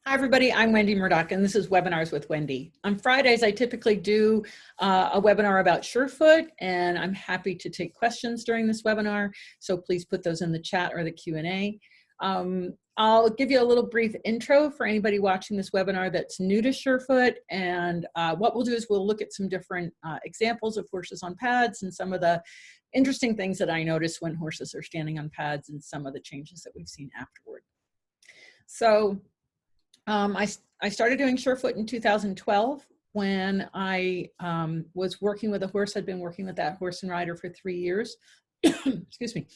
Hi, everybody. I'm Wendy Murdoch, and this is Webinars with Wendy. On Fridays, I typically do a webinar about surefoot, and I'm happy to take questions during this webinar, so please put those in the chat or the Q&A. I'll give you a little brief intro for anybody watching this webinar that's new to surefoot, and what we'll do is we'll look at some different examples of horses on pads and some of the interesting things that I notice when horses are standing on pads and some of the changes that we've seen afterward. So, I started doing surefoot in 2012 when I was working with a horse. I'd been working with that horse and rider for 3 years. Excuse me.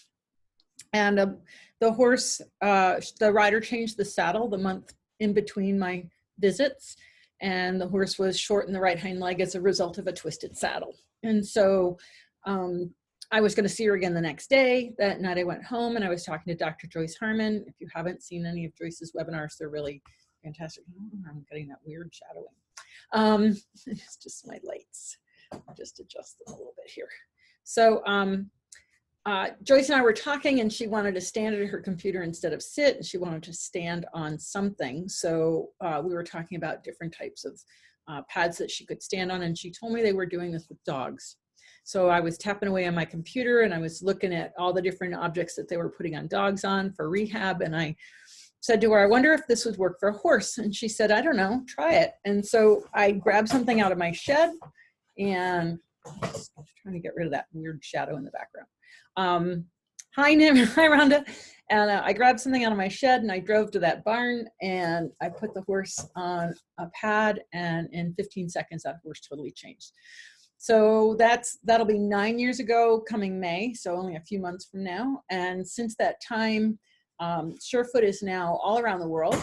And the horse, the rider changed the saddle the month in between my visits, and the horse was short in the right hind leg as a result of a twisted saddle. And so I was going to see her again the next day. That night I went home and I was talking to Dr. Joyce Harmon. If you haven't seen any of Joyce's webinars, they're really fantastic. I'm getting that weird shadowing. It's just my lights. I'll just adjust them a little bit here. So Joyce and I were talking, and she wanted to stand at her computer instead of sit, and she wanted to stand on something. So we were talking about different types of pads that she could stand on, and she told me they were doing this with dogs. So I was tapping away on my computer, and I was looking at all the different objects that they were putting on dogs on for rehab, and I said to her, I wonder if this would work for a horse. And she said, I don't know, try it. And so I grabbed something out of my shed, and just trying to get rid of that weird shadow in the background. Hi, Rhonda. And I grabbed something out of my shed, and I drove to that barn, and I put the horse on a pad, and in 15 seconds, that horse totally changed. So that'll be 9 years ago coming May, so only a few months from now. And since that time, surefoot is now all around the world,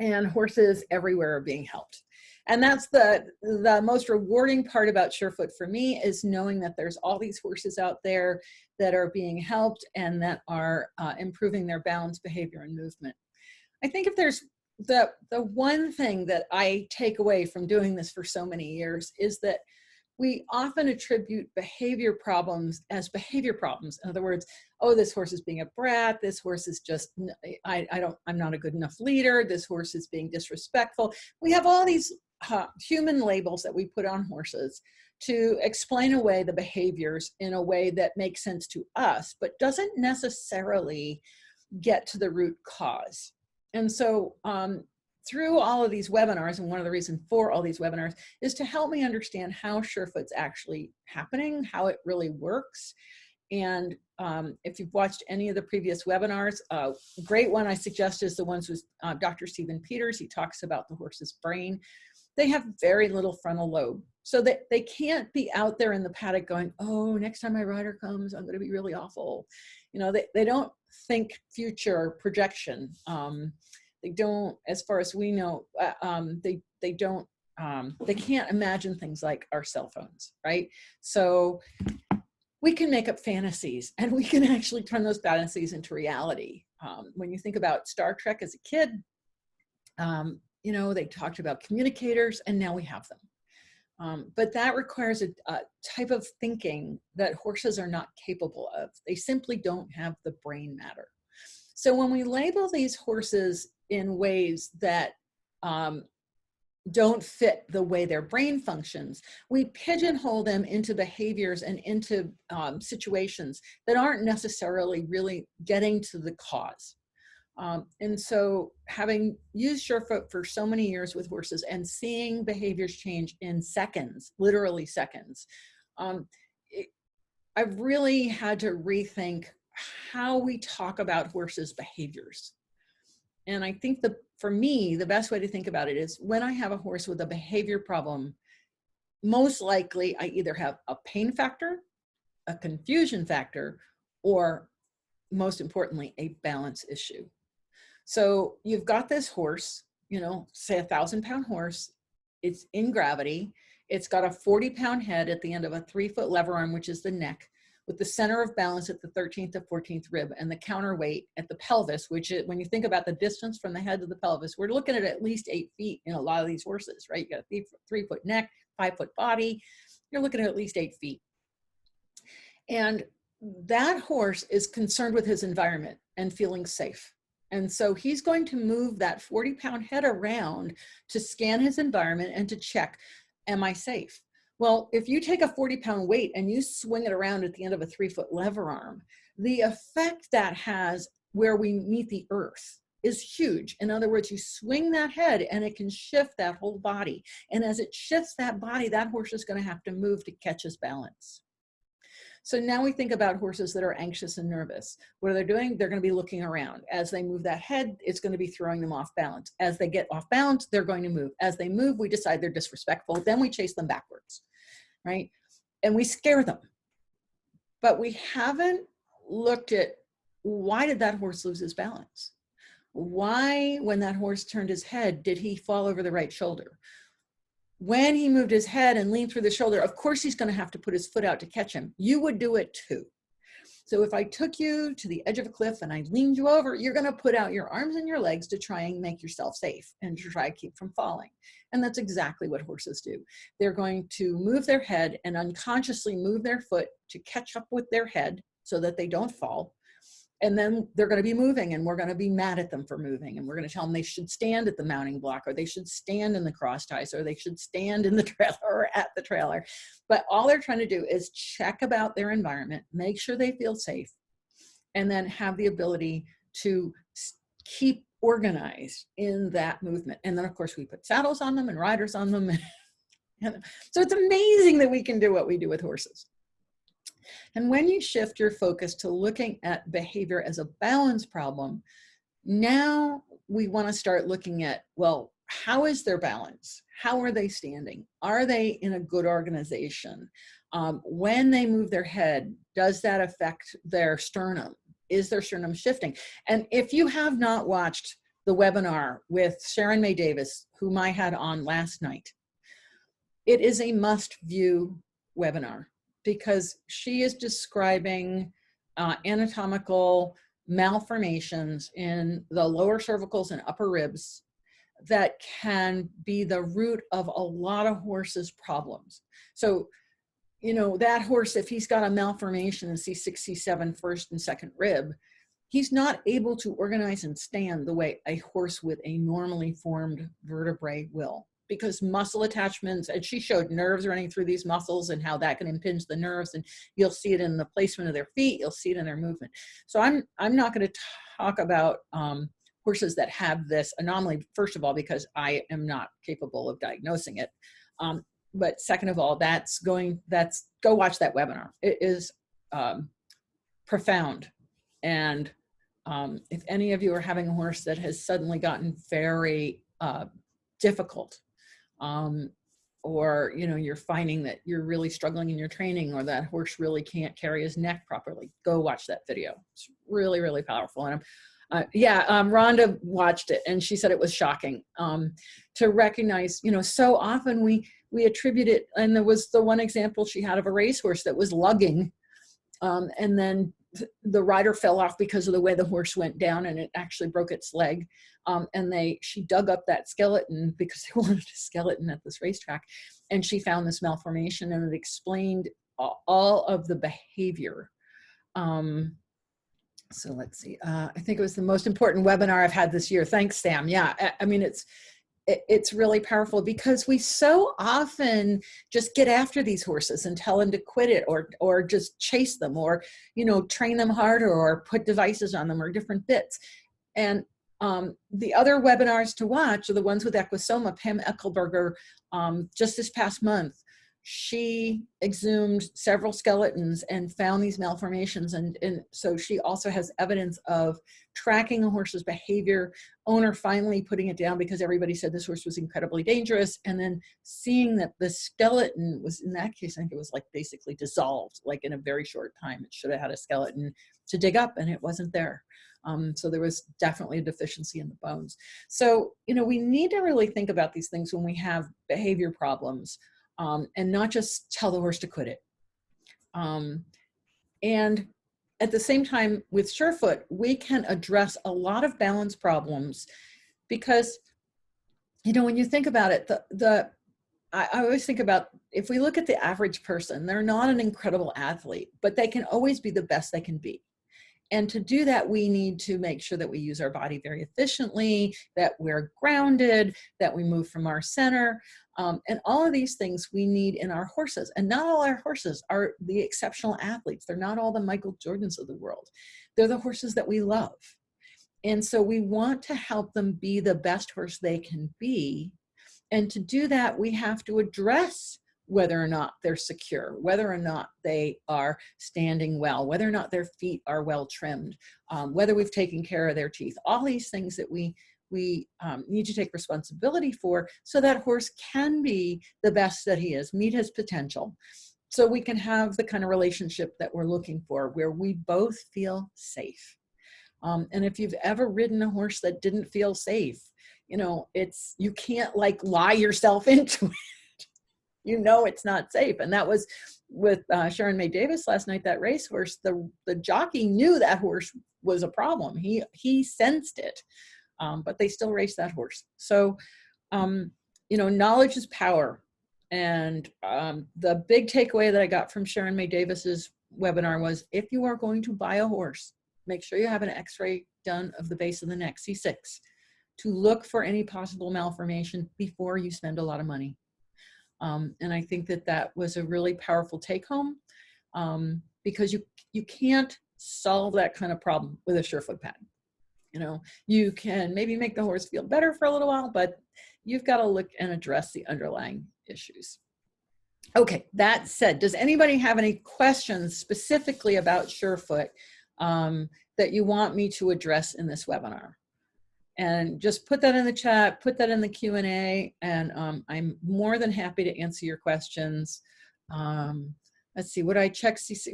and horses everywhere are being helped. And that's the most rewarding part about surefoot for me, is knowing that there's all these horses out there that are being helped and that are improving their balance, behavior, and movement. I think if there's the one thing that I take away from doing this for so many years is that we often attribute behavior problems as behavior problems. In other words, oh, this horse is being a brat. This horse is just, I'm not a good enough leader. This horse is being disrespectful. We have all these human labels that we put on horses to explain away the behaviors in a way that makes sense to us, but doesn't necessarily get to the root cause. And so through all of these webinars, and one of the reasons for all these webinars is to help me understand how surefoot's actually happening, how it really works. And if you've watched any of the previous webinars, a great one I suggest is the ones with Dr. Stephen Peters. He talks about the horse's brain. They have very little frontal lobe, so that they can't be out there in the paddock going, oh, next time my rider comes, I'm going to be really awful. You know, they don't think future projection. They don't, as far as we know, they can't imagine things like our cell phones, right? So we can make up fantasies, and we can actually turn those fantasies into reality. When you think about Star Trek as a kid, you know, they talked about communicators, and now we have them. But that requires a type of thinking that horses are not capable of. They simply don't have the brain matter. So when we label these horses in ways that don't fit the way their brain functions, we pigeonhole them into behaviors and into situations that aren't necessarily really getting to the cause. And so having used surefoot for so many years with horses and seeing behaviors change in seconds, literally seconds, I've really had to rethink how we talk about horses' behaviors. And I think for me, the best way to think about it is when I have a horse with a behavior problem, most likely I either have a pain factor, a confusion factor, or most importantly, a balance issue. So you've got this horse, you know, say 1,000-pound horse, it's in gravity, it's got a 40-pound head at the end of a 3-foot lever arm, which is the neck, with the center of balance at the 13th to 14th rib, and the counterweight at the pelvis, which is, when you think about the distance from the head to the pelvis, we're looking at least 8 feet in a lot of these horses, right? You got a 3-foot neck, 5-foot body, you're looking at least 8 feet. And that horse is concerned with his environment and feeling safe. And so he's going to move that 40-pound head around to scan his environment and to check, am I safe? Well, if you take a 40-pound weight and you swing it around at the end of a 3-foot lever arm, the effect that has where we meet the earth is huge. In other words, you swing that head and it can shift that whole body. And as it shifts that body, that horse is going to have to move to catch his balance. So now we think about horses that are anxious and nervous. What are they doing? They're going to be looking around. As they move that head, it's going to be throwing them off balance. As they get off balance, they're going to move. As they move, we decide they're disrespectful. Then we chase them backwards, right? And we scare them. But we haven't looked at, why did that horse lose his balance? Why, when that horse turned his head, did he fall over the right shoulder? When he moved his head and leaned through the shoulder, of course he's going to have to put his foot out to catch him. You would do it too. So if I took you to the edge of a cliff and I leaned you over, you're going to put out your arms and your legs to try and make yourself safe and to try to keep from falling. And that's exactly what horses do. They're going to move their head and unconsciously move their foot to catch up with their head so that they don't fall. And then they're going to be moving, and we're going to be mad at them for moving. And we're going to tell them they should stand at the mounting block, or they should stand in the cross ties, or they should stand in the trailer or at the trailer. But all they're trying to do is check about their environment, make sure they feel safe, and then have the ability to keep organized in that movement. And then, of course, we put saddles on them and riders on them. So it's amazing that we can do what we do with horses. And when you shift your focus to looking at behavior as a balance problem, now we want to start looking at, well, how is their balance? How are they standing? Are they in a good organization? When they move their head, does that affect their sternum? Is their sternum shifting? And if you have not watched the webinar with Sharon May Davis, whom I had on last night, it is a must-view webinar, because she is describing anatomical malformations in the lower cervicals and upper ribs that can be the root of a lot of horses' problems. So, you know, that horse, if he's got a malformation in C6, C7, first and second rib, he's not able to organize and stand the way a horse with a normally formed vertebrae will, because muscle attachments, and she showed nerves running through these muscles and how that can impinge the nerves, and you'll see it in the placement of their feet, you'll see it in their movement. So I'm not going to talk about horses that have this anomaly, first of all, because I am not capable of diagnosing it. But second of all, go watch that webinar. It is profound. And if any of you are having a horse that has suddenly gotten very difficult, or, you know, you're finding that you're really struggling in your training, or that horse really can't carry his neck properly, go watch that video. It's really, really powerful. And Rhonda watched it and she said it was shocking to recognize, you know, so often we attribute it. And there was the one example she had of a racehorse that was lugging, and then the rider fell off because of the way the horse went down, and it actually broke its leg. And she dug up that skeleton because they wanted a skeleton at this racetrack, and she found this malformation, and it explained all of the behavior. So let's see, I think it was the most important webinar I've had this year. Thanks, Sam. Yeah, I mean, it's really powerful, because we so often just get after these horses and tell them to quit it, or just chase them, or, you know, train them harder, or put devices on them, or different bits. And the other webinars to watch are the ones with Equisoma. Pam Eckelberger, just this past month, she exhumed several skeletons and found these malformations. And so she also has evidence of tracking a horse's behavior, owner finally putting it down because everybody said this horse was incredibly dangerous, and then seeing that the skeleton was, in that case, I think it was like basically dissolved, like in a very short time. It should have had a skeleton to dig up, and it wasn't there. So there was definitely a deficiency in the bones. So, you know, we need to really think about these things when we have behavior problems, and not just tell the horse to quit it. And at the same time, with surefoot, we can address a lot of balance problems, because, you know, when you think about it, I always think about, if we look at the average person, they're not an incredible athlete, but they can always be the best they can be. And to do that, we need to make sure that we use our body very efficiently, that we're grounded, that we move from our center. And all of these things we need in our horses. And not all our horses are the exceptional athletes. They're not all the Michael Jordans of the world. They're the horses that we love. And so we want to help them be the best horse they can be. And to do that, we have to address whether or not they're secure, whether or not they are standing well, whether or not their feet are well trimmed, whether we've taken care of their teeth, all these things that we need to take responsibility for so that horse can be the best that he is, meet his potential. So we can have the kind of relationship that we're looking for where we both feel safe. And if you've ever ridden a horse that didn't feel safe, you know, you can't like lie yourself into it. You know it's not safe. And that was with Sharon May Davis last night, that racehorse. The jockey knew that horse was a problem. He sensed it, but they still raced that horse. So, you know, knowledge is power. And the big takeaway that I got from Sharon May Davis's webinar was, if you are going to buy a horse, make sure you have an x-ray done of the base of the neck, C6, to look for any possible malformation before you spend a lot of money. And I think that was a really powerful take home, because you can't solve that kind of problem with a surefoot pad. You know, you can maybe make the horse feel better for a little while, but you've got to look and address the underlying issues. Okay, that said, does anybody have any questions specifically about surefoot that you want me to address in this webinar? And just put that in the chat, put that in the Q&A, and I'm more than happy to answer your questions. Let's see, would I check CC?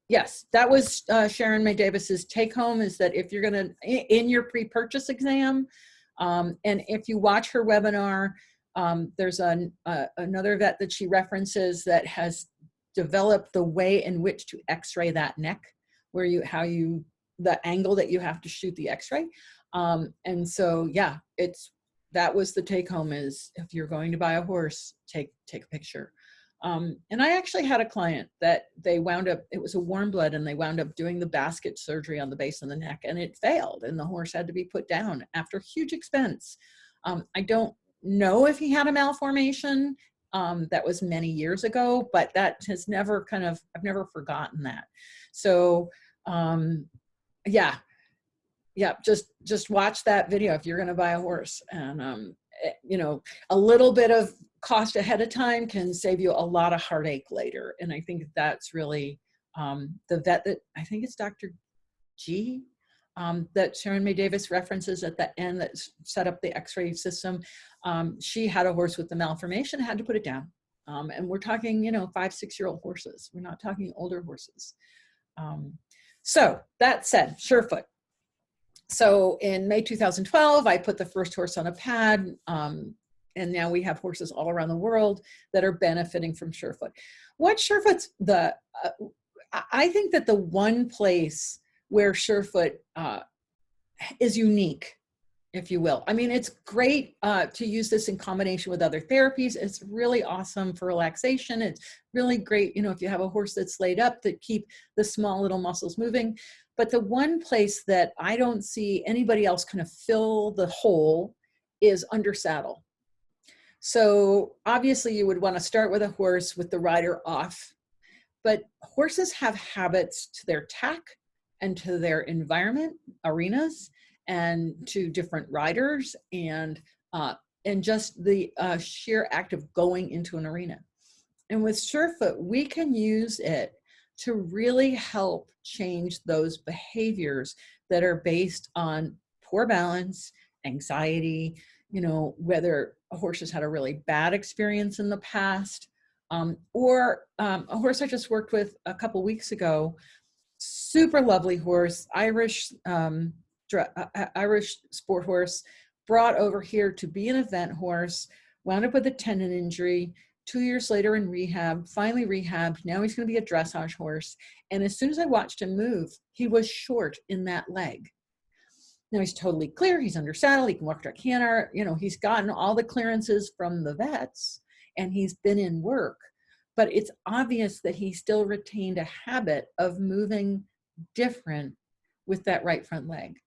Yes, that was Sharon May Davis's take home, is that if you're gonna, in your pre-purchase exam, and if you watch her webinar, there's another vet that she references that has developed the way in which to x-ray that neck, where the angle that you have to shoot the x-ray. And so, yeah, that was the take home, is if you're going to buy a horse, take a picture. And I actually had a client that it was a warm blood, and they wound up doing the basket surgery on the base of the neck, and it failed, and the horse had to be put down after huge expense. I don't know if he had a malformation. That was many years ago, but that has never I've never forgotten that. So, yeah, just watch that video if you're going to buy a horse. And, you know, a little bit of cost ahead of time can save you a lot of heartache later. And I think that's really the vet that, I think it's Dr. G, that Sharon May Davis references at the end, that set up the x-ray system. She had a horse with the malformation, had to put it down. And we're talking, you know, 5-6-year-old horses. We're not talking older horses. So that said, surefoot. So in May 2012, I put the first horse on a pad, and now we have horses all around the world that are benefiting from surefoot. What surefoot's I think that the one place where surefoot is unique, if you will. I mean, it's great to use this in combination with other therapies. It's really awesome for relaxation. It's really great, you know, if you have a horse that's laid up, to keep the small little muscles moving. But the one place that I don't see anybody else kind of fill the hole is under saddle. So obviously you would want to start with a horse with the rider off, but horses have habits to their tack and to their environment, arenas, and to different riders, and just the sheer act of going into an arena. And with surefoot, we can use it to really help change those behaviors that are based on poor balance, anxiety, you know, whether a horse has had a really bad experience in the past, or a horse I just worked with a couple weeks ago, super lovely horse, Irish sport horse, brought over here to be an event horse, wound up with a tendon injury, 2 years later in rehab, finally rehabbed. Now he's going to be a dressage horse. And as soon as I watched him move, he was short in that leg. Now he's totally clear. He's under saddle. He can walk to a canter. You know, he's gotten all the clearances from the vets, and he's been in work. But it's obvious that he still retained a habit of moving different with that right front leg.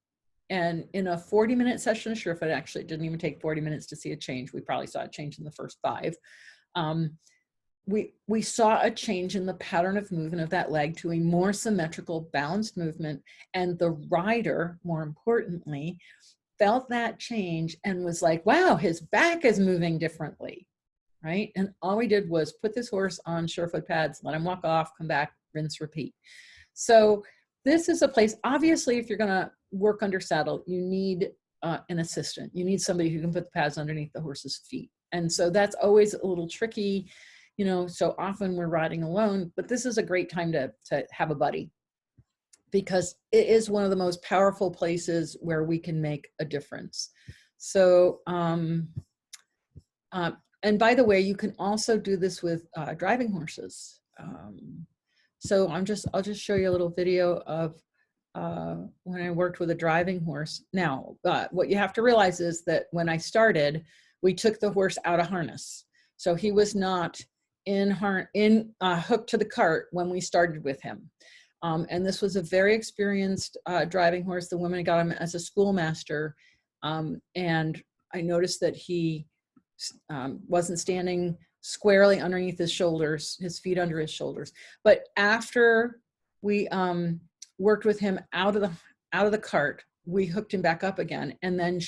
And in a 40-minute session of surefoot, actually it didn't even take 40 minutes to see a change. We probably saw a change in the first 5. We saw a change in the pattern of movement of that leg to a more symmetrical, balanced movement. And the rider, more importantly, felt that change and was like, wow, his back is moving differently, right? And all we did was put this horse on surefoot pads, let him walk off, come back, rinse, repeat. So this is a place, obviously, if you're gonna work under saddle, you need an assistant. You need somebody who can put the pads underneath the horse's feet. And so that's always a little tricky, you know, so often we're riding alone, but this is a great time to have a buddy, because it is one of the most powerful places where we can make a difference. So, and by the way, you can also do this with driving horses. So I'll just show you a little video of when I worked with a driving horse. Now, what you have to realize is that when I started, we took the horse out of harness. So he was not hooked to the cart when we started with him. And this was a very experienced driving horse. The woman got him as a schoolmaster. And I noticed that he wasn't standing squarely underneath his shoulders, his feet under his shoulders. But after we worked with him out of the cart, we hooked him back up again. And then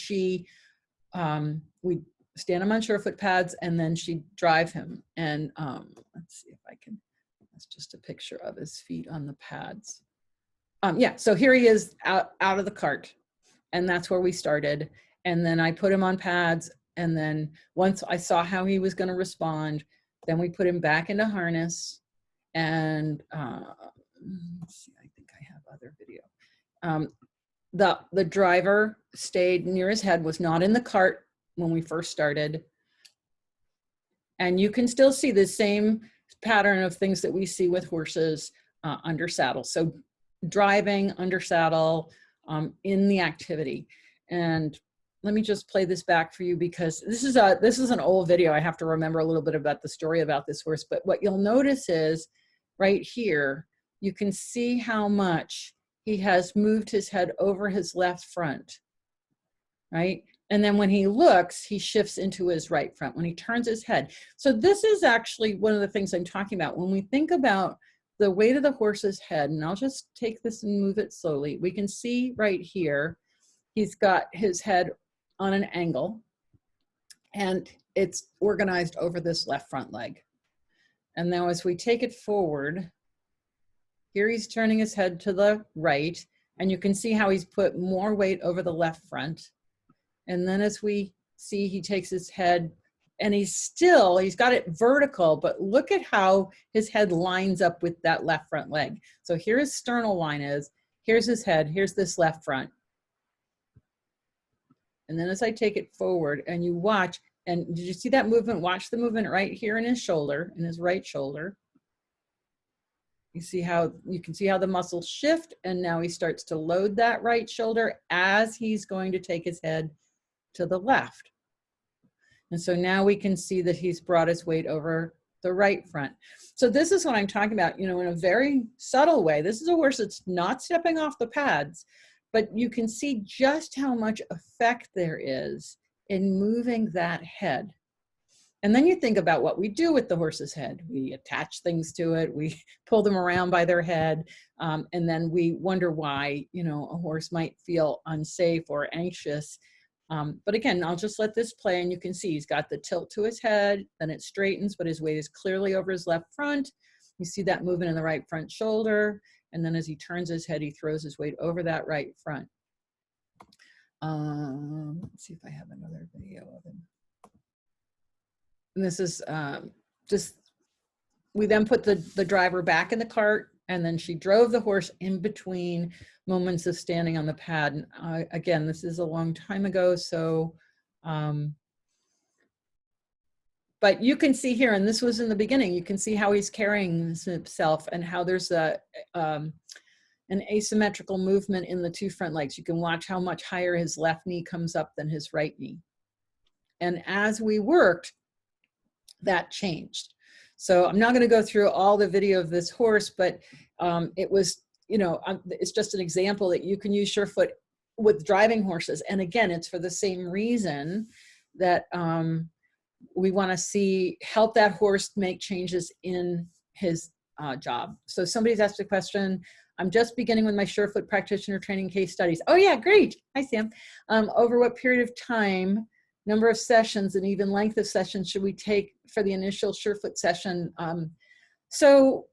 we stand him on surefoot pads, and then she'd drive him. And let's see if I can, that's just a picture of his feet on the pads. Yeah, so here he is out of the cart, and that's where we started. And then I put him on pads, and then once I saw how he was gonna respond, then we put him back into harness. And let's see, I think I have other video. The driver stayed near his head, was not in the cart when we first started. And you can still see the same pattern of things that we see with horses under saddle. So driving, under saddle, in the activity. And let me just play this back for you, because this is an old video. I have to remember a little bit about the story about this horse. But what you'll notice is right here, you can see how much he has moved his head over his left front, right? And then when he looks, he shifts into his right front when he turns his head. So this is actually one of the things I'm talking about. When we think about the weight of the horse's head, and I'll just take this and move it slowly, we can see right here, he's got his head on an angle, and it's organized over this left front leg. And now as we take it forward, here he's turning his head to the right, and you can see how he's put more weight over the left front. And then as we see, he takes his head, and he's got it vertical, but look at how his head lines up with that left front leg. So here his sternal line is, here's his head, here's this left front. And then as I take it forward and you watch, and did you see that movement? Watch the movement right here in his shoulder, in his right shoulder. You can see how the muscles shift, and now he starts to load that right shoulder as he's going to take his head to the left. And so now we can see that he's brought his weight over the right front. So this is what I'm talking about, you know, in a very subtle way. This is a horse that's not stepping off the pads, but you can see just how much effect there is in moving that head. And then you think about what we do with the horse's head. We attach things to it, we pull them around by their head, and then we wonder why, you know, a horse might feel unsafe or anxious. But again, I'll just let this play, and you can see he's got the tilt to his head, then it straightens, but his weight is clearly over his left front. You see that movement in the right front shoulder, and then as he turns his head, he throws his weight over that right front. Let's see if I have another video of him. And this is we then put the driver back in the cart, and then she drove the horse in between moments of standing on the pad. And again, this is a long time ago, so, but you can see here, and this was in the beginning, you can see how he's carrying himself and how there's an asymmetrical movement in the two front legs. You can watch how much higher his left knee comes up than his right knee. And as we worked, that changed. So I'm not going to go through all the video of this horse, but it was, you know, it's just an example that you can use surefoot with driving horses. And again, it's for the same reason that we want to help that horse make changes in his job. So somebody's asked a question. I'm just beginning with my surefoot practitioner training case studies. Oh yeah, great. Hi, Sam. Over what period of time, number of sessions, and even length of sessions should we take for the initial surefoot session? So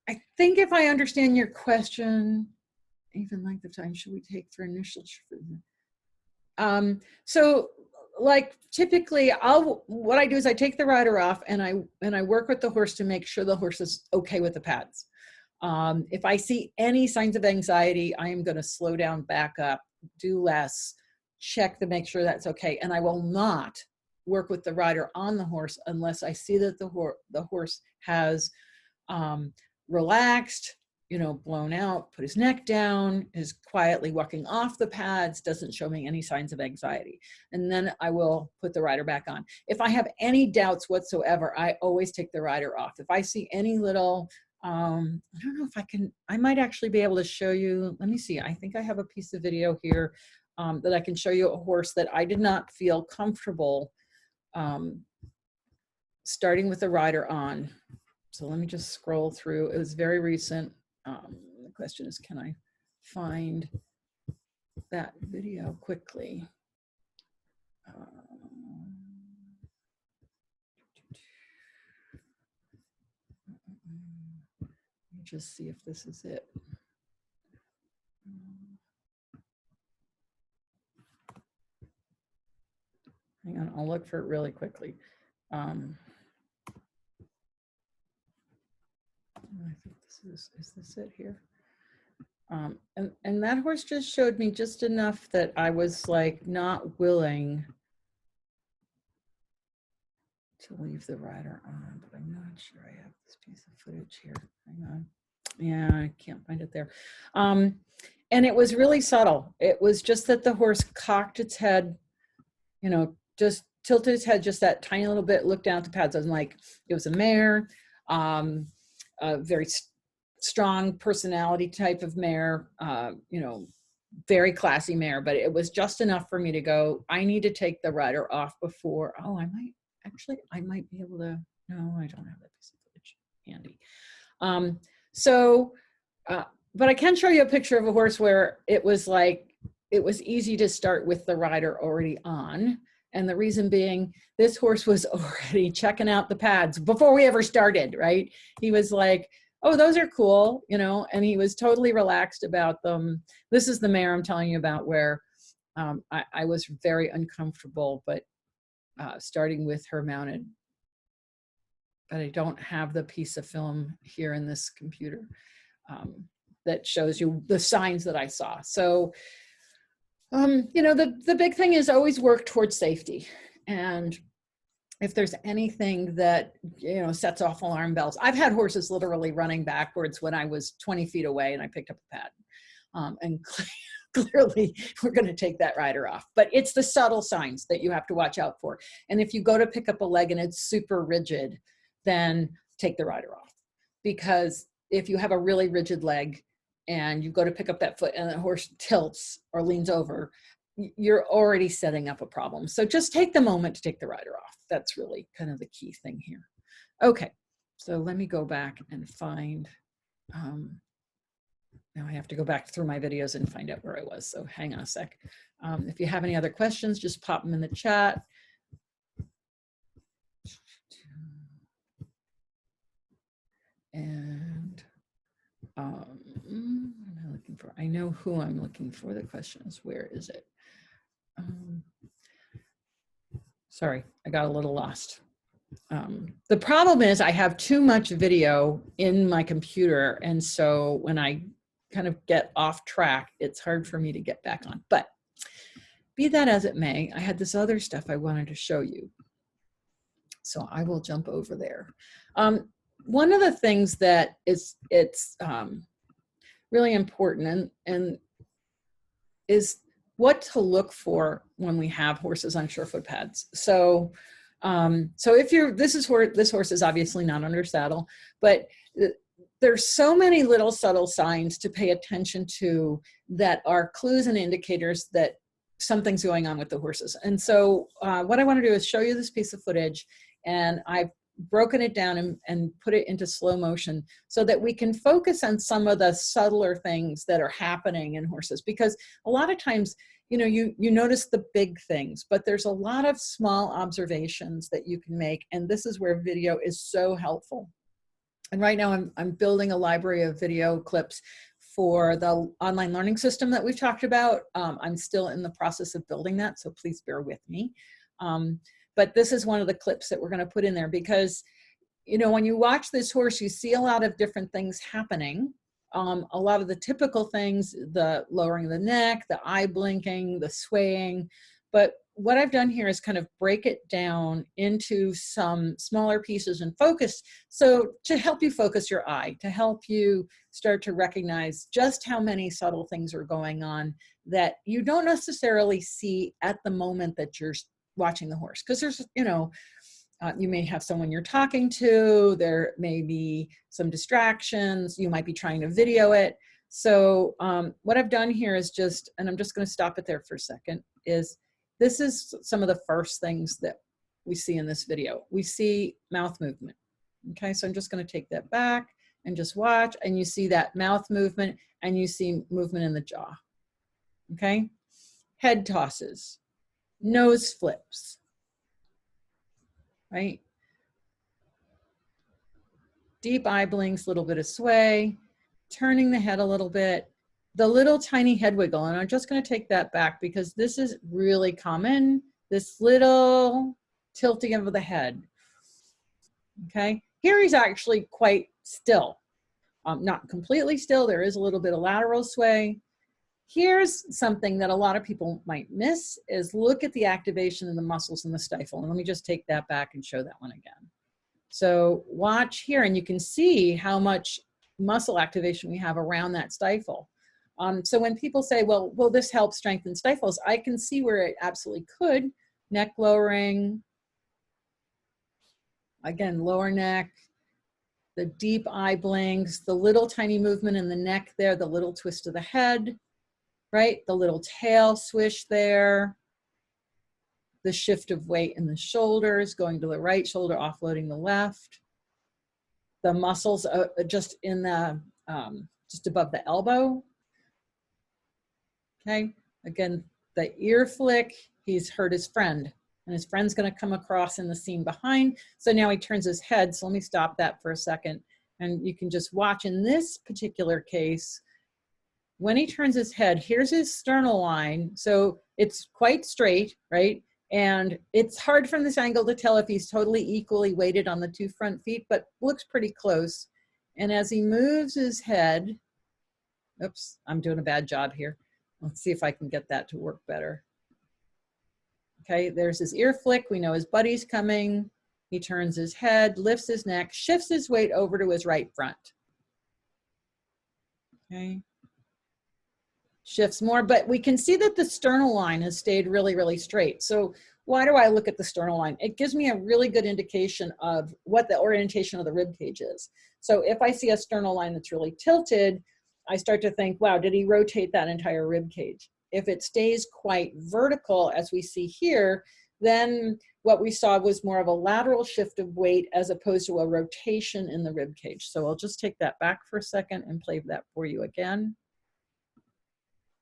I think if I understand your question, even length of time should we take for initial surefoot? So like typically what I do is I take the rider off and I work with the horse to make sure the horse is okay with the pads. If I see any signs of anxiety, I am going to slow down, back up, do less, check to make sure that's okay. And I will not work with the rider on the horse unless I see that the horse has relaxed, you know, blown out, put his neck down, is quietly walking off the pads, doesn't show me any signs of anxiety. And then I will put the rider back on. If I have any doubts whatsoever, I always take the rider off. If I see any little, I don't know if I might actually be able to show you, let me see, I think I have a piece of video here that I can show you a horse that I did not feel comfortable starting with the rider on. So let me just scroll through. It was very recent. The question is, can I find that video quickly? Let me just see if this is it. Hang on, I'll look for it really quickly. I think is this it here? And that horse just showed me just enough that I was like not willing to leave the rider on, but I'm not sure I have this piece of footage here. Hang on. Yeah, I can't find it there. And it was really subtle. It was just that the horse cocked its head, you know, just tilted its head just that tiny little bit, looked down at the pads. I was like, it was a mare, a very strong personality type of mare, you know, very classy mare, but it was just enough for me to go, I need to take the rider off before, oh, I might be able to, no, I don't have that piece of footage handy. But I can show you a picture of a horse where it was like, it was easy to start with the rider already on. And the reason being, this horse was already checking out the pads before we ever started, right? He was like, oh, those are cool, you know, and he was totally relaxed about them. This is the mare I'm telling you about where I was very uncomfortable, but starting with her mounted. But I don't have the piece of film here in this computer that shows you the signs that I saw. So, you know, the big thing is always work towards safety. And if there's anything that, you know, sets off alarm bells, I've had horses literally running backwards when I was 20 feet away and I picked up a pad. And clearly we're going to take that rider off, but it's the subtle signs that you have to watch out for. And if you go to pick up a leg and it's super rigid, then take the rider off. Because if you have a really rigid leg and you go to pick up that foot and the horse tilts or leans over, you're already setting up a problem. So just take the moment to take the rider off. That's really kind of the key thing here. Okay, so let me go back and find, now I have to go back through my videos and find out where I was. So hang on a sec. If you have any other questions, just pop them in the chat. And what am I looking for? I know who I'm looking for. The question is, where is it? Sorry, I got a little lost. The problem is I have too much video in my computer. And so when I kind of get off track, it's hard for me to get back on. But be that as it may, I had this other stuff I wanted to show you. So I will jump over there. One of the things that it's really important and is what to look for when we have horses on surefoot pads. So, so if you're, this horse is obviously not under saddle, but there's so many little subtle signs to pay attention to that are clues and indicators that something's going on with the horses. And so what I want to do is show you this piece of footage, and I've broken it down and put it into slow motion so that we can focus on some of the subtler things that are happening in horses. Because a lot of times, you know, you notice the big things, but there's a lot of small observations that you can make. And this is where video is so helpful. And right now I'm building a library of video clips for the online learning system that we've talked about. I'm still in the process of building that, so please bear with me. But this is one of the clips that we're going to put in there because, you know, when you watch this horse, you see a lot of different things happening. A lot of the typical things, the lowering of the neck, the eye blinking, the swaying. But what I've done here is kind of break it down into some smaller pieces and focus. So to help you focus your eye, to help you start to recognize just how many subtle things are going on that you don't necessarily see at the moment that you're watching the horse. Because there's, you know, you may have someone you're talking to, there may be some distractions, you might be trying to video it. So what I've done here is just, and I'm just going to stop it there for a second, is this is some of the first things that we see in this video. We see mouth movement. Okay, so I'm just going to take that back and just watch, and you see that mouth movement and you see movement in the jaw. Okay, head tosses, nose flips, right? Deep eye blinks, little bit of sway, turning the head a little bit, the little tiny head wiggle. And I'm just going to take that back because this is really common, this little tilting of the head. Okay, here he's actually quite still, not completely still. There is a little bit of lateral sway. Here's something that a lot of people might miss is look at the activation of the muscles in the stifle. And let me just take that back and show that one again. So watch here, and you can see how much muscle activation we have around that stifle. So when people say, well, will this help strengthen stifles? I can see where it absolutely could. Neck lowering, again, lower neck, the deep eye blinks, the little tiny movement in the neck there, the little twist of the head, right? The little tail swish there, the shift of weight in the shoulders, going to the right shoulder, offloading the left. The muscles just in the, just above the elbow. Okay, again, the ear flick, he's heard his friend, and his friend's gonna come across in the scene behind. So now he turns his head, so let me stop that for a second. And you can just watch in this particular case, when he turns his head, here's his sternal line. So it's quite straight, right? And it's hard from this angle to tell if he's totally equally weighted on the two front feet, but looks pretty close. And as he moves his head, oops, I'm doing a bad job here. Let's see if I can get that to work better. Okay, there's his ear flick. We know his buddy's coming. He turns his head, lifts his neck, shifts his weight over to his right front. Okay. Shifts more, but we can see that the sternal line has stayed really, really straight. So why do I look at the sternal line? It gives me a really good indication of what the orientation of the rib cage is. So if I see a sternal line that's really tilted, I start to think, wow, did he rotate that entire rib cage? If it stays quite vertical, as we see here, then what we saw was more of a lateral shift of weight as opposed to a rotation in the rib cage. So I'll just take that back for a second and play that for you again.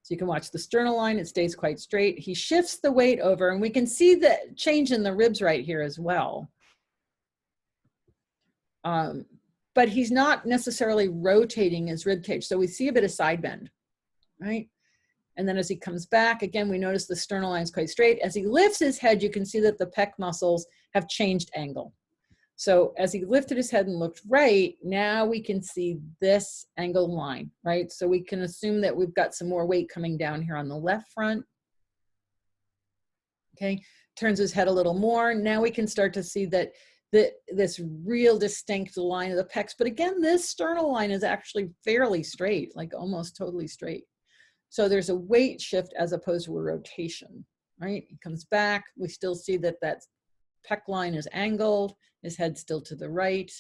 So you can watch the sternal line, it stays quite straight. He shifts the weight over, and we can see the change in the ribs right here as well. But he's not necessarily rotating his rib cage. So we see a bit of side bend, right? And then as he comes back, again, we notice the sternal line is quite straight. As he lifts his head, you can see that the pec muscles have changed angle. So as he lifted his head and looked right, now we can see this angled line, right? So we can assume that we've got some more weight coming down here on the left front. Okay, turns his head a little more. Now we can start to see that this real distinct line of the pecs. But again, this sternal line is actually fairly straight, like almost totally straight. So there's a weight shift as opposed to a rotation, right? He comes back. We still see that that pec line is angled. His head's still to the right.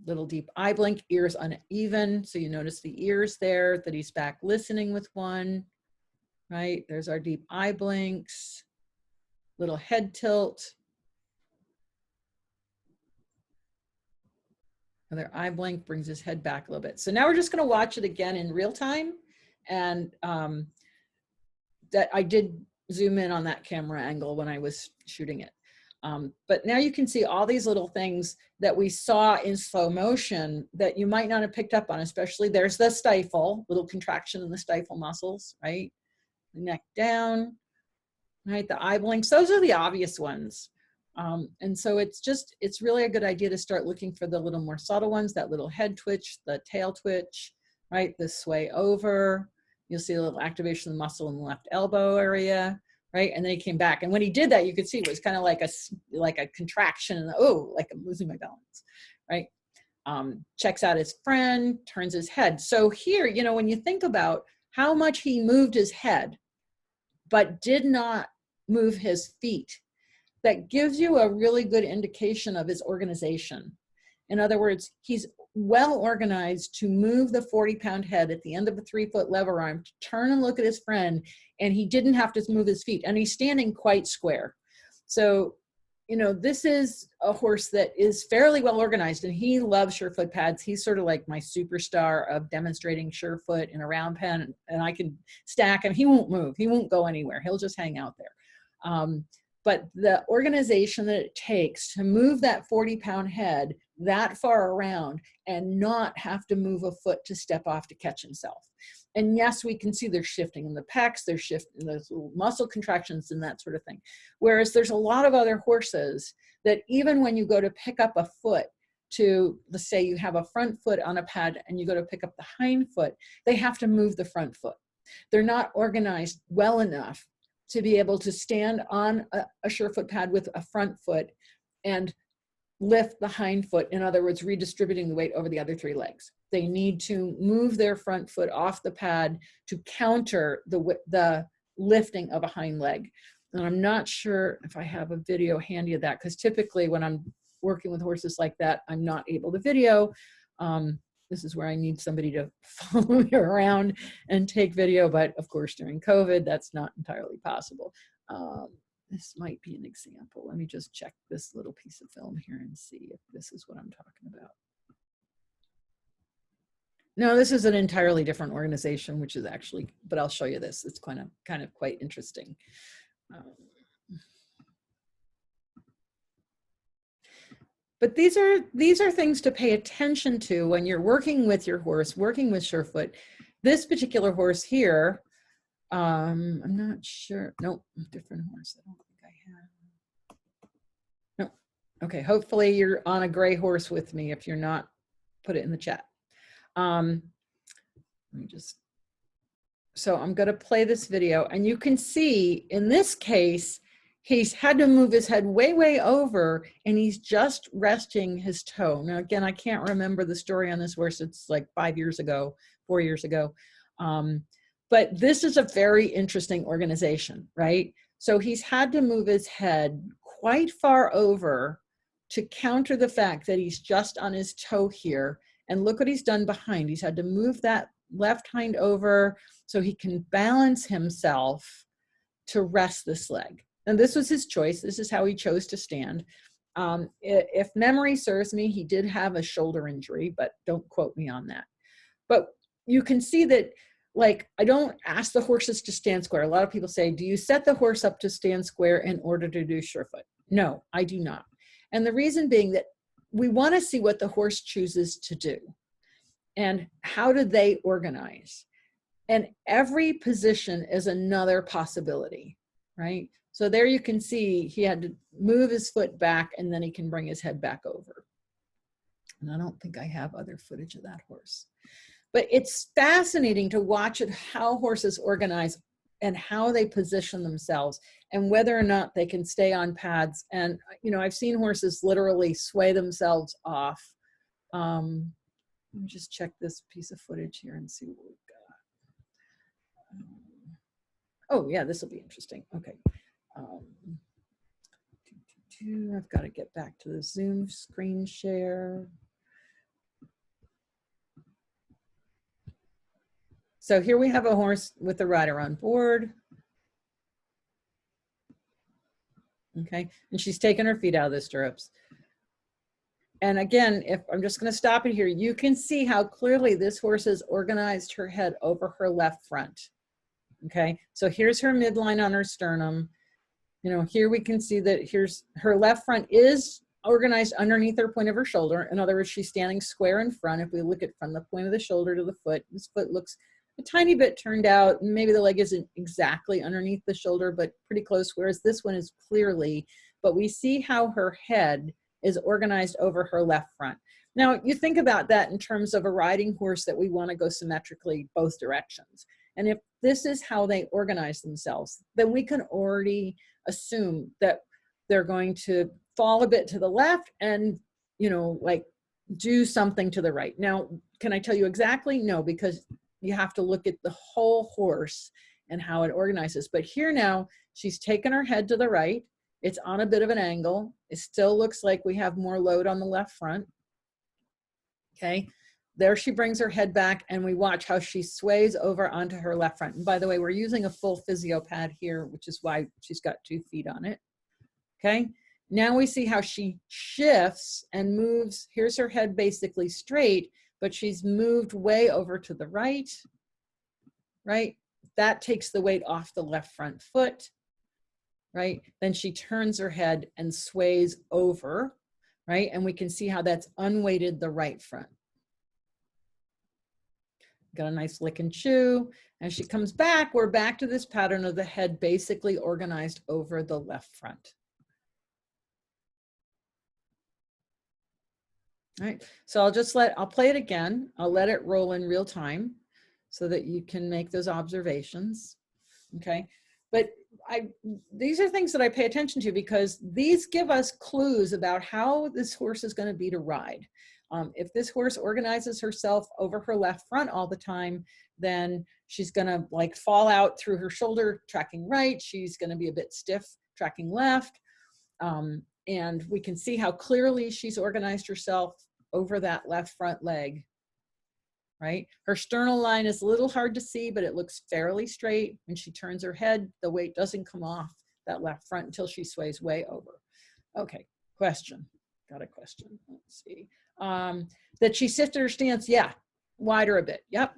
Little deep eye blink, ears uneven. So you notice the ears there, that he's back listening with one, right? There's our deep eye blinks, little head tilt. Another eye blink brings his head back a little bit. So now we're just gonna watch it again in real time. And that I did zoom in on that camera angle when I was shooting it. But now you can see all these little things that we saw in slow motion that you might not have picked up on, especially there's the stifle, little contraction in the stifle muscles, right? The neck down, right? The eye blinks, those are the obvious ones. And so it's really a good idea to start looking for the little more subtle ones, that little head twitch, the tail twitch, right? The sway over. You'll see a little activation of the muscle in the left elbow area, right? And then he came back. And when he did that, you could see it was kind of like a contraction, and oh, like I'm losing my balance, right? Checks out his friend, turns his head. So here, you know, when you think about how much he moved his head, but did not move his feet, that gives you a really good indication of his organization. In other words, he's well organized to move the 40-pound head at the end of a 3-foot lever arm to turn and look at his friend, and he didn't have to move his feet, and he's standing quite square. So, you know, this is a horse that is fairly well organized, and he loves surefoot pads. He's sort of like my superstar of demonstrating surefoot in a round pen, and I can stack him. He won't move. He won't go anywhere. He'll just hang out there. But the organization that it takes to move that 40-pound head that far around and not have to move a foot to step off to catch himself. And yes, we can see they're shifting in the pecs, they're shifting those little muscle contractions and that sort of thing. Whereas there's a lot of other horses that even when you go to pick up a foot to, let's say you have a front foot on a pad and you go to pick up the hind foot, they have to move the front foot. They're not organized well enough to be able to stand on a surefoot pad with a front foot and lift the hind foot, in other words, redistributing the weight over the other 3 legs. They need to move their front foot off the pad to counter the lifting of a hind leg. And I'm not sure if I have a video handy of that, because typically when I'm working with horses like that, I'm not able to video. This is where I need somebody to follow me around and take video, but of course during COVID, that's not entirely possible. This might be an example. Let me just check this little piece of film here and see if this is what I'm talking about. No, this is an entirely different organization, which is actually, but I'll show you this. It's kind of quite interesting. But these are things to pay attention to when you're working with your horse, working with surefoot. This particular horse here, I'm not sure. Nope, different horse. I don't think I have. Nope. Okay, hopefully you're on a gray horse with me. If you're not, put it in the chat. Let me just. So I'm going to play this video, and you can see in this case, he's had to move his head way, way over, and he's just resting his toe. Now, again, I can't remember the story on this horse. It's like 5 years ago, 4 years ago. But this is a very interesting organization, right? So he's had to move his head quite far over to counter the fact that he's just on his toe here. And look what he's done behind. He's had to move that left hind over so he can balance himself to rest this leg. And this was his choice. This is how he chose to stand. If memory serves me, he did have a shoulder injury, but don't quote me on that. But you can see that, like, I don't ask the horses to stand square. A lot of people say, do you set the horse up to stand square in order to do surefoot? No, I do not. And the reason being that we want to see what the horse chooses to do and how do they organize. And every position is another possibility, right? So there you can see he had to move his foot back and then he can bring his head back over. And I don't think I have other footage of that horse. But it's fascinating to watch how horses organize and how they position themselves and whether or not they can stay on pads. And, you know, I've seen horses literally sway themselves off. Let me just check this piece of footage here and see what we've got. Oh, yeah, this will be interesting. Okay. I've got to get back to the Zoom screen share. So here we have a horse with the rider on board. Okay, and she's taken her feet out of the stirrups. And again, if I'm just going to stop it here, you can see how clearly this horse has organized her head over her left front. Okay, so here's her midline on her sternum. You know, here we can see that here's her left front is organized underneath her point of her shoulder. In other words, she's standing square in front. If we look at from the point of the shoulder to the foot, this foot looks a tiny bit turned out. Maybe the leg isn't exactly underneath the shoulder, but pretty close, whereas this one is clearly, but we see how her head is organized over her left front. Now, you think about that in terms of a riding horse that we want to go symmetrically both directions. And if this is how they organize themselves, then we can already assume that they're going to fall a bit to the left and, you know, like do something to the right. Now, can I tell you exactly? No, because you have to look at the whole horse and how it organizes. But here now, she's taken her head to the right. It's on a bit of an angle. It still looks like we have more load on the left front. Okay, there she brings her head back and we watch how she sways over onto her left front. And by the way, we're using a full physio pad here, which is why she's got 2 feet on it. Okay, now we see how she shifts and moves. Here's her head basically straight, but she's moved way over to the right, right? That takes the weight off the left front foot, right? Then she turns her head and sways over, right? And we can see how that's unweighted the right front. Got a nice lick and chew. As she comes back, we're back to this pattern of the head basically organized over the left front. All right, so I'll play it again. I'll let it roll in real time so that you can make those observations, okay? But these are things that I pay attention to because these give us clues about how this horse is going to be to ride. If this horse organizes herself over her left front all the time, then she's going to like fall out through her shoulder tracking right. She's going to be a bit stiff tracking left. And we can see how clearly she's organized herself over that left front leg, right? Her sternal line is a little hard to see, but it looks fairly straight. When she turns her head, the weight doesn't come off that left front until she sways way over. Okay, question. Got a question. Let's see. That she shifted her stance, yeah, wider a bit, yep.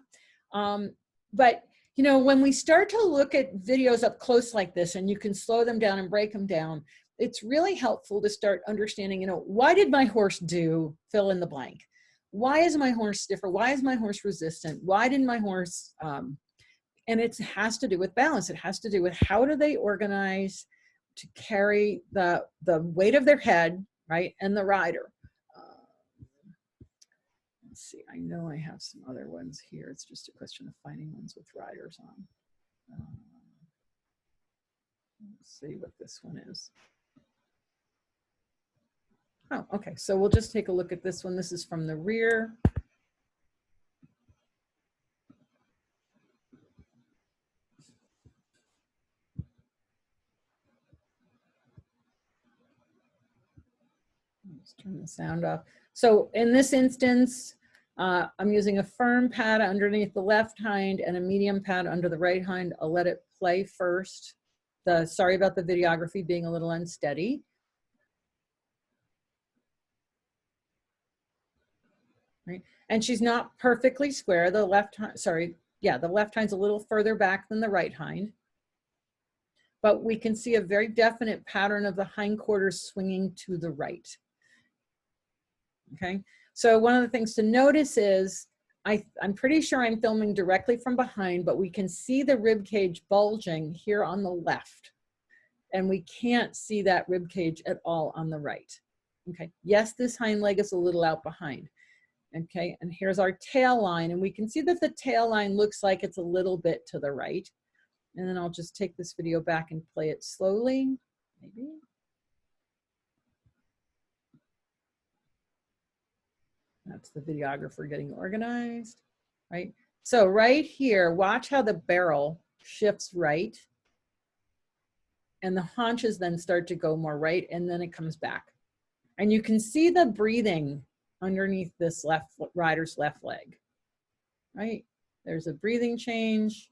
But you know, when we start to look at videos up close like this, and you can slow them down and break them down, it's really helpful to start understanding, you know, why did my horse do fill in the blank? Why is my horse stiffer? Why is my horse resistant? Why didn't my horse, and it has to do with balance. It has to do with how do they organize to carry the weight of their head, right, and the rider. Let's see, I know I have some other ones here. It's just a question of finding ones with riders on. Let's see what this one is. Oh, okay, so we'll just take a look at this one. This is from the rear. Let's turn the sound off. So in this instance, I'm using a firm pad underneath the left hind and a medium pad under the right hind. I'll let it play first. Sorry about the videography being a little unsteady. Right, and she's not perfectly square. The left hind, sorry, yeah, the left hind's a little further back than the right hind. But we can see a very definite pattern of the hindquarters swinging to the right. Okay, so one of the things to notice is I'm pretty sure I'm filming directly from behind, but we can see the rib cage bulging here on the left, and we can't see that rib cage at all on the right. Okay, yes, this hind leg is a little out behind. Okay, and here's our tail line, and we can see that the tail line looks like it's a little bit to the right. And then I'll just take this video back and play it slowly, maybe. That's the videographer getting organized, right? So right here, watch how the barrel shifts right, and the haunches then start to go more right, and then it comes back. And you can see the breathing underneath this rider's left leg, right? There's a breathing change.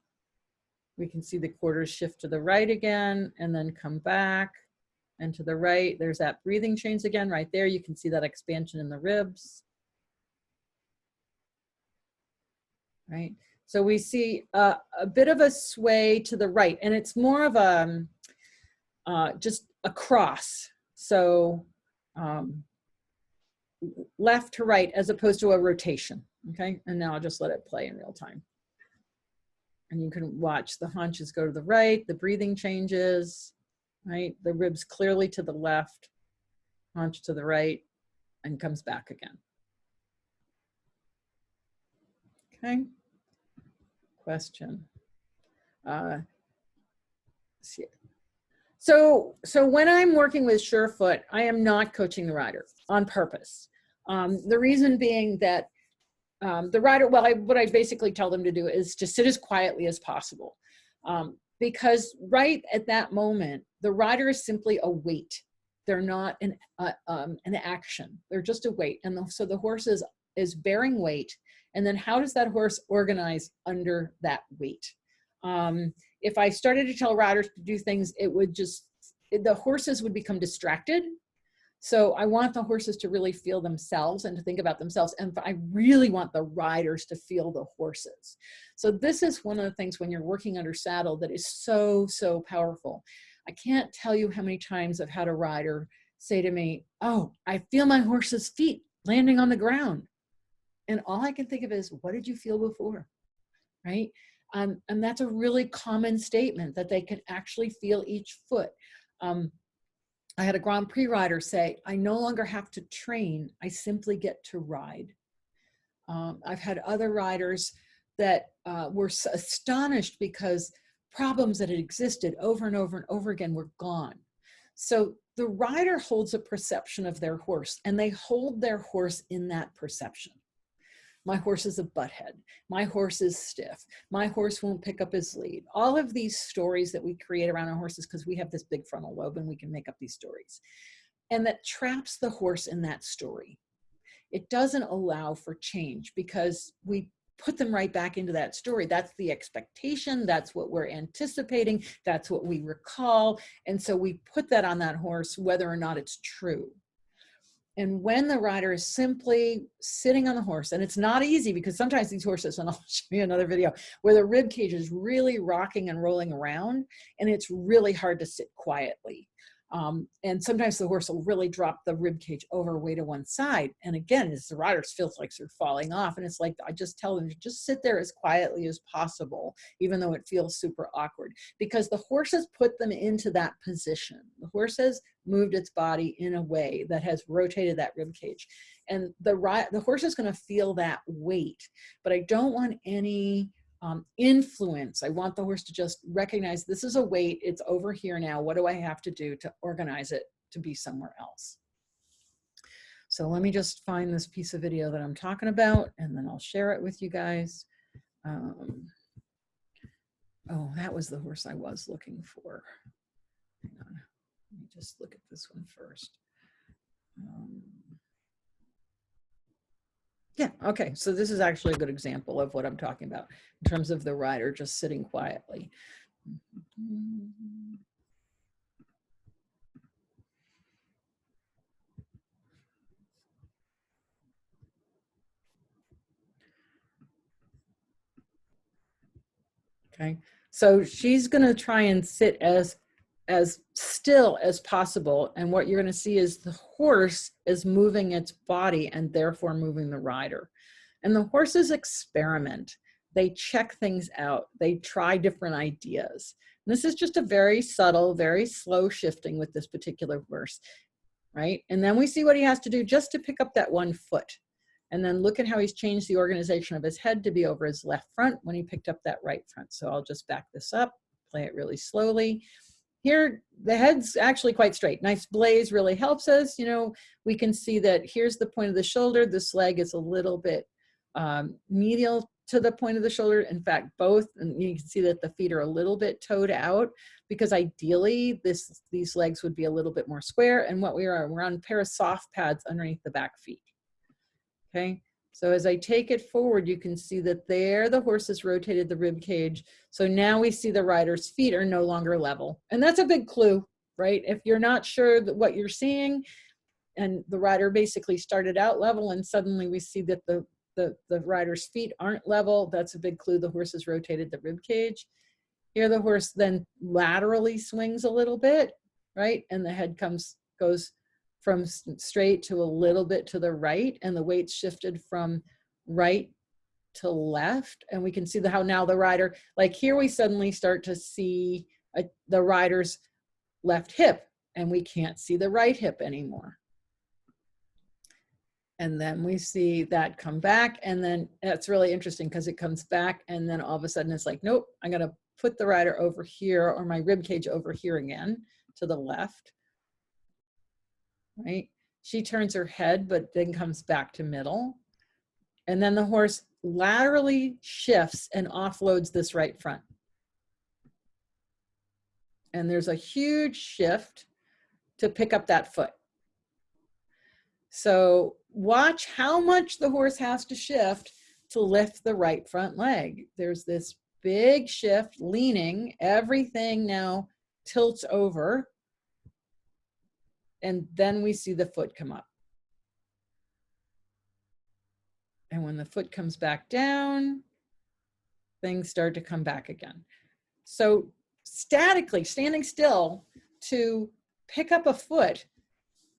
We can see the quarters shift to the right again and then come back and to the right. There's that breathing change again right there. You can see that expansion in the ribs. Right? So we see a bit of a sway to the right, and it's more of a just a cross. So left to right as opposed to a rotation. Okay, and now I'll just let it play in real time. And you can watch the haunches go to the right, the breathing changes, right? The ribs clearly to the left, haunch to the right, and comes back again. Okay. Question. So when I'm working with surefoot, I am not coaching the rider on purpose. The reason being that the rider, well, what I basically tell them to do is to sit as quietly as possible. Because right at that moment, the rider is simply a weight. They're not an action. They're just a weight. And so the horse is bearing weight. And then how does that horse organize under that weight? If I started to tell riders to do things, the horses would become distracted. So I want the horses to really feel themselves and to think about themselves. And I really want the riders to feel the horses. So this is one of the things when you're working under saddle that is so, so powerful. I can't tell you how many times I've had a rider say to me, oh, I feel my horse's feet landing on the ground. And all I can think of is, what did you feel before? Right? And that's a really common statement, that they can actually feel each foot. I had a Grand Prix rider say, I no longer have to train, I simply get to ride. I've had other riders that were astonished because problems that had existed over and over and over again were gone. So the rider holds a perception of their horse, and they hold their horse in that perception. My horse is a butthead. My horse is stiff. My horse won't pick up his lead. All of these stories that we create around our horses because we have this big frontal lobe and we can make up these stories. And that traps the horse in that story. It doesn't allow for change because we put them right back into that story. That's the expectation. That's what we're anticipating. That's what we recall. And so we put that on that horse, whether or not it's true. And when the rider is simply sitting on the horse, and it's not easy because sometimes these horses, and I'll show you another video, where the rib cage is really rocking and rolling around, and it's really hard to sit quietly. And sometimes the horse will really drop the rib cage over way to one side. And again, as the rider feels like they're falling off. And it's like, I just tell them to just sit there as quietly as possible, even though it feels super awkward, because the horse has put them into that position. The horse has moved its body in a way that has rotated that rib cage. And the horse is going to feel that weight, but I don't want any influence. I want the horse to just recognize this is a weight, it's over here now. What do I have to do to organize it to be somewhere else? So let me just find this piece of video that I'm talking about, and then I'll share it with you guys. Oh, that was the horse I was looking for. Hang on. Let me just look at this one first. Yeah, okay, so this is actually a good example of what I'm talking about in terms of the rider just sitting quietly. Okay, so she's gonna try and sit as still as possible, and what you're going to see is the horse is moving its body and therefore moving the rider. And the horses experiment. They check things out. They try different ideas. And this is just a very subtle, very slow shifting with this particular horse, right? And then we see what he has to do just to pick up that one foot. And then look at how he's changed the organization of his head to be over his left front when he picked up that right front. So I'll just back this up, play it really slowly. Here, the head's actually quite straight. Nice blaze really helps us. You know, we can see that here's the point of the shoulder. This leg is a little bit medial to the point of the shoulder. In fact, both, and you can see that the feet are a little bit toed out because ideally these legs would be a little bit more square. And what we're on a pair of soft pads underneath the back feet. Okay, So as I take it forward, you can see that there the horse has rotated the rib cage. So now we see the rider's feet are no longer level. And that's a big clue, right? If you're not sure that what you're seeing, and the rider basically started out level and suddenly we see that the rider's feet aren't level, that's a big clue the horse has rotated the rib cage. Here the horse then laterally swings a little bit, right? And the head goes from straight to a little bit to the right, and the weight shifted from right to left. And we can see how now the rider, like here we suddenly start to see the rider's left hip, and we can't see the right hip anymore. And then we see that come back, and then that's really interesting because it comes back and then all of a sudden it's like, nope, I'm gonna put the rider over here, or my rib cage over here again to the left, right? She turns her head, but then comes back to middle. And then the horse laterally shifts and offloads this right front. And there's a huge shift to pick up that foot. So watch how much the horse has to shift to lift the right front leg. There's this big shift, leaning, everything now tilts over. And then we see the foot come up. And when the foot comes back down, things start to come back again. So statically, standing still to pick up a foot,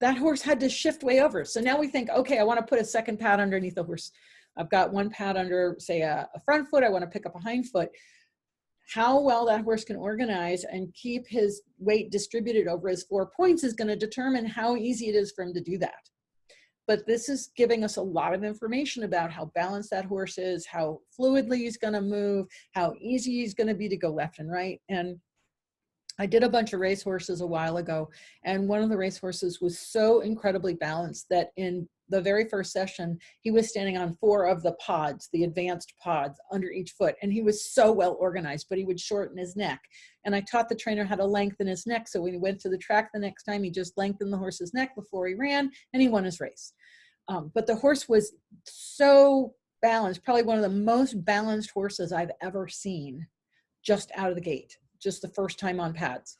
that horse had to shift way over. So now we think, okay, I want to put a second pad underneath the horse. I've got one pad under, say, a front foot. I want to pick up a hind foot. How well that horse can organize and keep his weight distributed over his 4 points is going to determine how easy it is for him to do that. But this is giving us a lot of information about how balanced that horse is, how fluidly he's going to move, how easy he's going to be to go left and right. And I did a bunch of race horses a while ago, and one of the race horses was so incredibly balanced that in the very first session, he was standing on 4 of the pods, the advanced pods under each foot. And he was so well organized, but he would shorten his neck. And I taught the trainer how to lengthen his neck. So when he went to the track the next time, he just lengthened the horse's neck before he ran, and he won his race. But the horse was so balanced, probably one of the most balanced horses I've ever seen just out of the gate, just the first time on pads.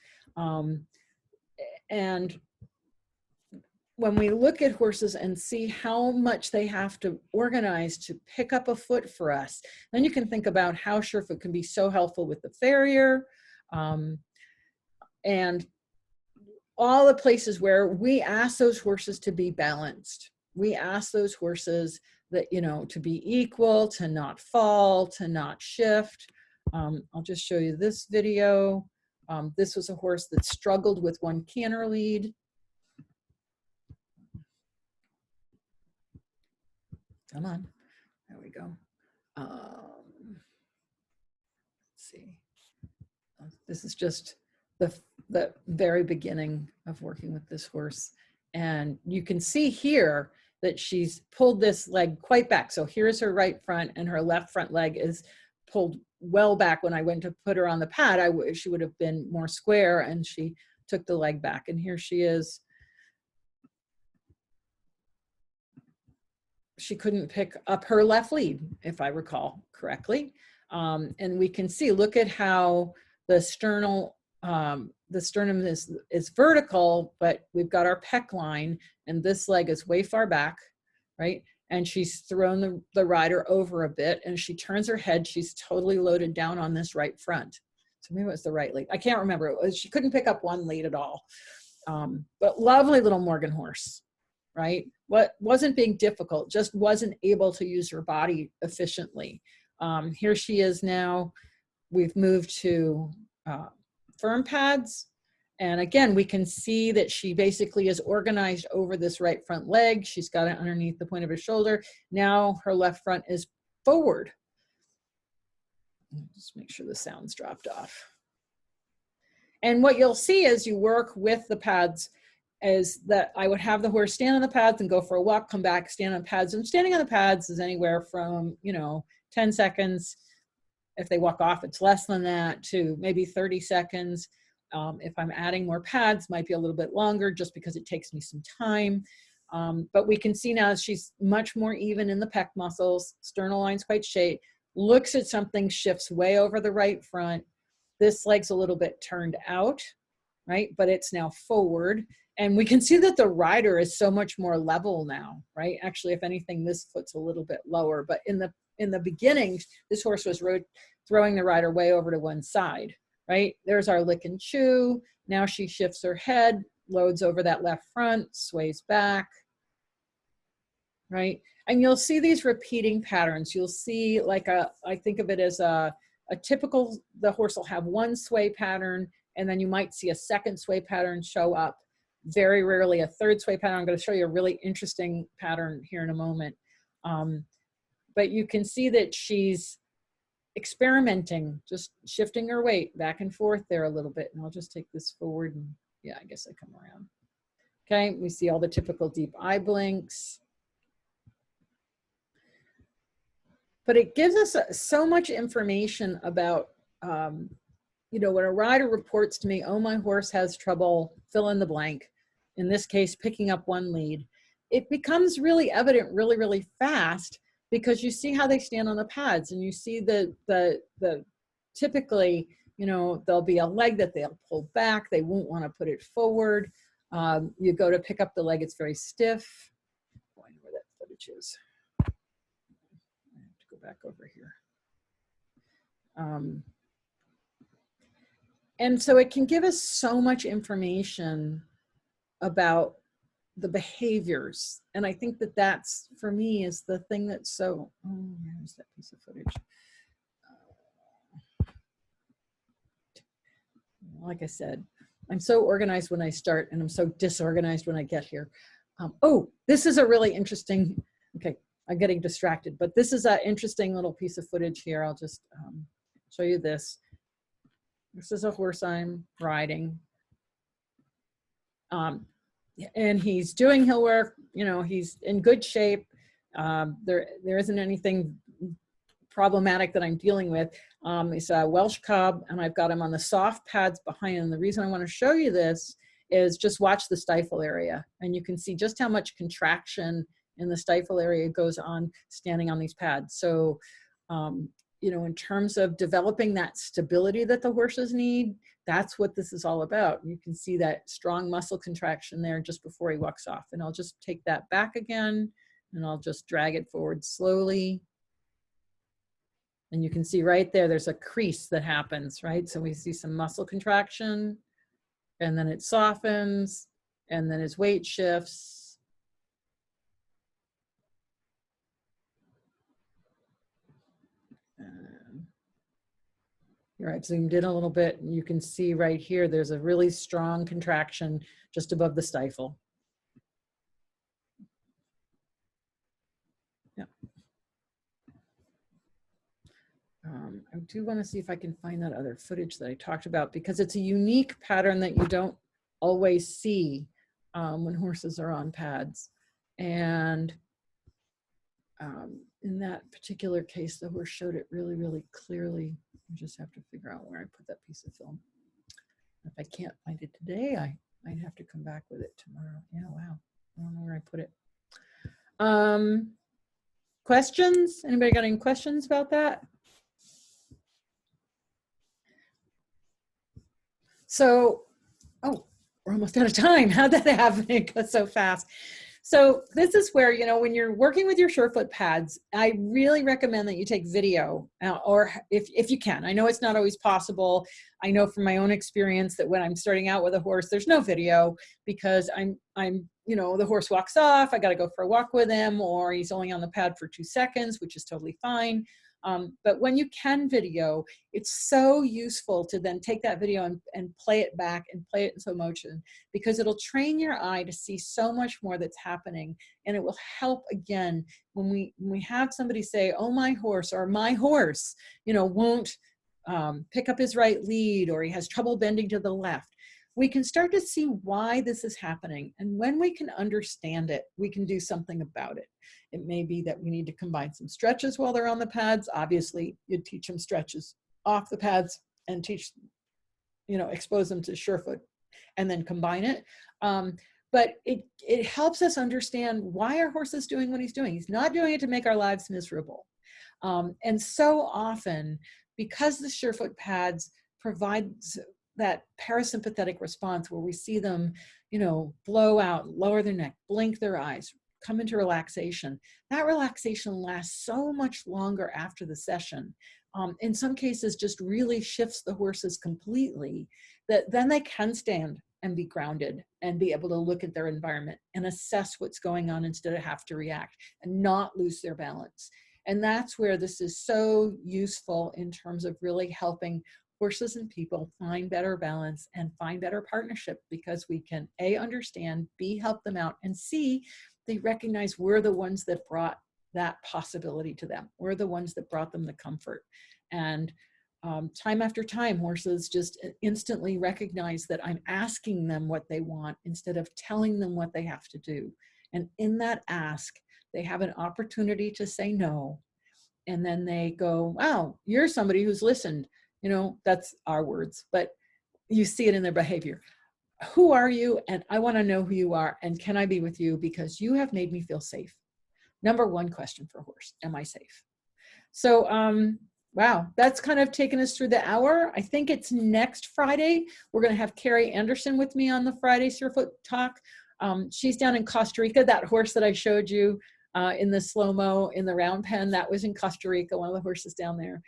And when we look at horses and see how much they have to organize to pick up a foot for us, then you can think about how surefoot can be so helpful with the farrier, and all the places where we ask those horses to be balanced. We ask those horses that, you know, to be equal, to not fall, to not shift. I'll just show you this video. This was a horse that struggled with one canter lead. Come on, there we go. Let's see. This is just the very beginning of working with this horse. And you can see here that she's pulled this leg quite back. So here's her right front, and her left front leg is pulled well back. When I went to put her on the pad, she would have been more square, and she took the leg back. And here she is. She couldn't pick up her left lead, if I recall correctly. And we can see, look at how the sternum is vertical, but we've got our pec line, and this leg is way far back, right? And she's thrown the rider over a bit, and she turns her head. She's totally loaded down on this right front. So maybe it was the right lead. I can't remember. She couldn't pick up one lead at all. But lovely little Morgan horse, right? What wasn't being difficult, just wasn't able to use her body efficiently. Here she is now. We've moved to firm pads. And again, we can see that she basically is organized over this right front leg. She's got it underneath the point of her shoulder. Now her left front is forward. Just make sure the sound's dropped off. And what you'll see as you work with the pads is that I would have the horse stand on the pads and go for a walk, come back, stand on pads. And standing on the pads is anywhere from, 10 seconds. If they walk off, it's less than that, to maybe 30 seconds. If I'm adding more pads, might be a little bit longer just because it takes me some time. But we can see now she's much more even in the pec muscles, sternal line's quite straight, looks at something, shifts way over the right front. This leg's a little bit turned out, right? But it's now forward. And we can see that the rider is so much more level now, right? Actually, if anything, this foot's a little bit lower. But in the beginning, this horse was throwing the rider way over to one side, right? There's our lick and chew. Now she shifts her head, loads over that left front, sways back, right? And you'll see these repeating patterns. You'll see like I think of it as a typical, the horse will have one sway pattern, and then you might see a second sway pattern show up. Very rarely a third sway pattern. I'm going to show you a really interesting pattern here in a moment. But you can see that she's experimenting, just shifting her weight back and forth there a little bit. And I'll just take this forward and yeah, I guess I come around. Okay, we see all the typical deep eye blinks. But it gives us so much information about, you know, when a rider reports to me, oh, my horse has trouble, fill in the blank, in this case, picking up one lead, it becomes really evident really, really fast because you see how they stand on the pads and you see the typically, you know, there'll be a leg that they'll pull back. They won't want to put it forward. You go to pick up the leg, it's very stiff. I wonder where that footage is. I have to go back over here. And so it can give us so much information about the behaviors. And I think that that's, for me, is the thing that's so, oh, where's that piece of footage? Like I said, I'm so organized when I start and I'm so disorganized when I get here. Oh, this is a really interesting, okay, I'm getting distracted, but this is an interesting little piece of footage here. I'll just show you this. This is a horse I'm riding. And he's doing hill work, you know, he's in good shape. There isn't anything problematic that I'm dealing with. He's a Welsh Cob, and I've got him on the soft pads behind him. The reason I want to show you this is just watch the stifle area, and you can see just how much contraction in the stifle area goes on standing on these pads. So, you know, in terms of developing that stability that the horses need, that's what this is all about. You can see that strong muscle contraction there just before he walks off. And I'll just take that back again, and I'll just drag it forward slowly. And you can see right there, there's a crease that happens, right? So we see some muscle contraction, and then it softens, and then his weight shifts. Here I've zoomed in a little bit, and you can see right here, there's a really strong contraction just above the stifle. Yeah. I do want to see if I can find that other footage that I talked about, because it's a unique pattern that you don't always see when horses are on pads. And in that particular case, the horse showed it really, really clearly. I just have to figure out where I put that piece of film. If I can't find it today, I might have to come back with it tomorrow. Yeah, wow. I don't know where I put it. Questions? Anybody got any questions about that? So, oh, we're almost out of time. How'd that happen? It goes so fast. So this is where, you know, when you're working with your surefoot pads, I really recommend that you take video, or if you can. I know it's not always possible. I know from my own experience that when I'm starting out with a horse, there's no video because I'm, you know, the horse walks off, I got to go for a walk with him, or he's only on the pad for 2 seconds, which is totally fine. But when you can video, it's so useful to then take that video and play it back and play it in slow motion, because it'll train your eye to see so much more that's happening. And it will help, again, when we have somebody say, oh, my horse, or my horse, you know, won't pick up his right lead, or he has trouble bending to the left. We can start to see why this is happening. And when we can understand it, we can do something about it. It may be that we need to combine some stretches while they're on the pads. Obviously, you'd teach them stretches off the pads and teach, you know, expose them to surefoot and then combine it. but it helps us understand why our horse is doing what he's doing. He's not doing it to make our lives miserable. And so often, because the surefoot pads provides that parasympathetic response where we see them, you know, blow out, lower their neck, blink their eyes, come into relaxation, that relaxation lasts so much longer after the session. In some cases, just really shifts the horses completely, that then they can stand and be grounded and be able to look at their environment and assess what's going on instead of have to react and not lose their balance. And that's where this is so useful in terms of really helping horses and people find better balance and find better partnership, because we can A, understand, B, help them out, and C, they recognize we're the ones that brought that possibility to them. We're the ones that brought them the comfort. And time after time, horses just instantly recognize that I'm asking them what they want instead of telling them what they have to do. And in that ask, they have an opportunity to say no. And then they go, wow, you're somebody who's listened. You know, that's our words, but you see it in their behavior. Who are you? And I want to know who you are. And can I be with you? Because you have made me feel safe. Number one question for a horse, am I safe? So, wow, that's kind of taken us through the hour. I think it's next Friday. We're going to have Carrie Anderson with me on the Friday Surefoot Talk. She's down in Costa Rica. That horse that I showed you in the slow-mo in the round pen, that was in Costa Rica, one of the horses down there.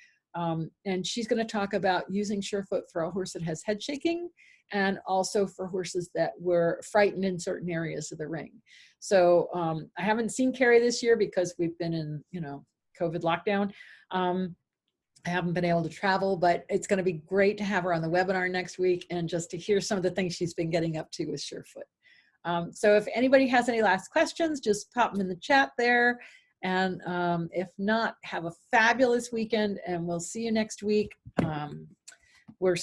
And she's going to talk about using Surefoot for a horse that has head shaking, and also for horses that were frightened in certain areas of the ring. So I haven't seen Carrie this year because we've been in, you know, COVID lockdown. I haven't been able to travel, but it's going to be great to have her on the webinar next week and just to hear some of the things she's been getting up to with Surefoot. So if anybody has any last questions, just pop them in the chat there. And if not, have a fabulous weekend, and we'll see you next week. We're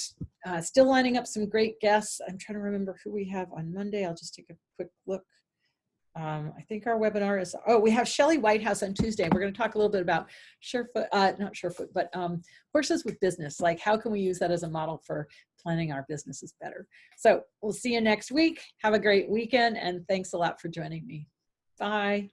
still lining up some great guests. I'm trying to remember who we have on Monday. I'll just take a quick look. I think our webinar is, we have Shelley Whitehouse on Tuesday. We're going to talk a little bit about Surefoot, not Surefoot, but horses with business. Like, how can we use that as a model for planning our businesses better? So we'll see you next week. Have a great weekend, and thanks a lot for joining me. Bye.